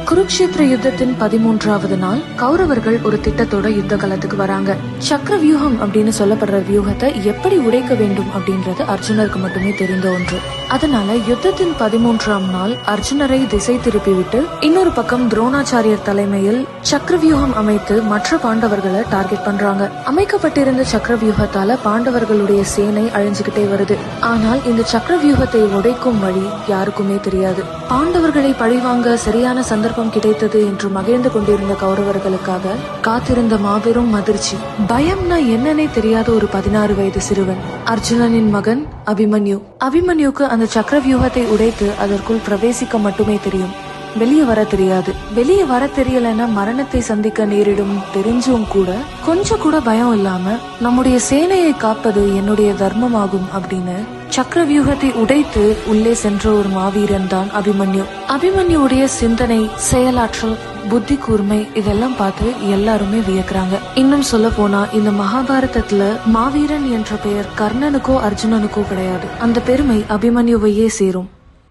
குருக்ஷேத்திர யுத்தத்தின் 13வது நாள் கௌரவர்கள் ஒரு திட்டத்தோட யுத்த களத்துக்கு வராங்க. சக்கர வியூகம் அப்படின்னு சொல்லப்படுற வியூகத்தை எப்படி உடைக்க வேண்டும் அப்படின்றது அர்ஜுனருக்கு மட்டுமே தெரிந்த ஒன்று. அதனால யுத்தத்தின் 13ஆம் நாள் அர்ஜுனரை திசை திருப்பிவிட்டு இன்னொரு பக்கம் துரோணாச்சாரியர் தலைமையில் சக்கர வியூகம் அமைத்து மற்ற பாண்டவர்களை டார்கெட் பண்றாங்க. அமைக்கப்பட்டிருந்த சக்கர வியூகத்தால பாண்டவர்களுடைய சேனை அழிஞ்சுகிட்டே வருது. ஆனால் இந்த சக்கர வியூகத்தை உடைக்கும் வழி யாருக்குமே தெரியாது. பாண்டவர்களை பழிவாங்க சரியான சந்தர்ப்பம் கிடைத்தது என்று மகிழ்ந்து கொண்டிருந்த கௌரவர்களுக்காக காத்திருந்த மாபெரும் அதிர்ச்சி. பயம்னா என்னன்னே தெரியாத ஒரு 16 வயது சிறுவன், அர்ஜுனனின் மகன் அபிமன்யு. அபிமன்யுக்கு அந்த சக்கர வியூகத்தை உடைத்து அதற்குள் பிரவேசிக்க மட்டுமே தெரியும், வெளியே வர தெரியாது. வெளியே வர தெரியலன்னா மரணத்தை சந்திக்க நேரிடும் தெரிஞ்சும் கூட கொஞ்சம் கூட பயம் இல்லாம நம்முடைய சேனையை காப்பது என்னுடைய தர்மமாகும் அப்படின்னு சக்கர வியூகத்தை உடைத்து உள்ளே சென்ற ஒரு மாவீரன் தான் அபிமன்யு. அபிமன்யுடைய சிந்தனை, செயலாற்றல், புத்தி கூர்மை இதெல்லாம் பார்த்து எல்லாருமே வியக்குறாங்க. இன்னும் சொல்ல போனா இந்த மகாபாரதத்துல மாவீரன் என்ற பெயர் கர்ணனுக்கோ அர்ஜுனனுக்கோ கிடையாது. அந்த பெருமை அபிமன்யுவையே சேரும்.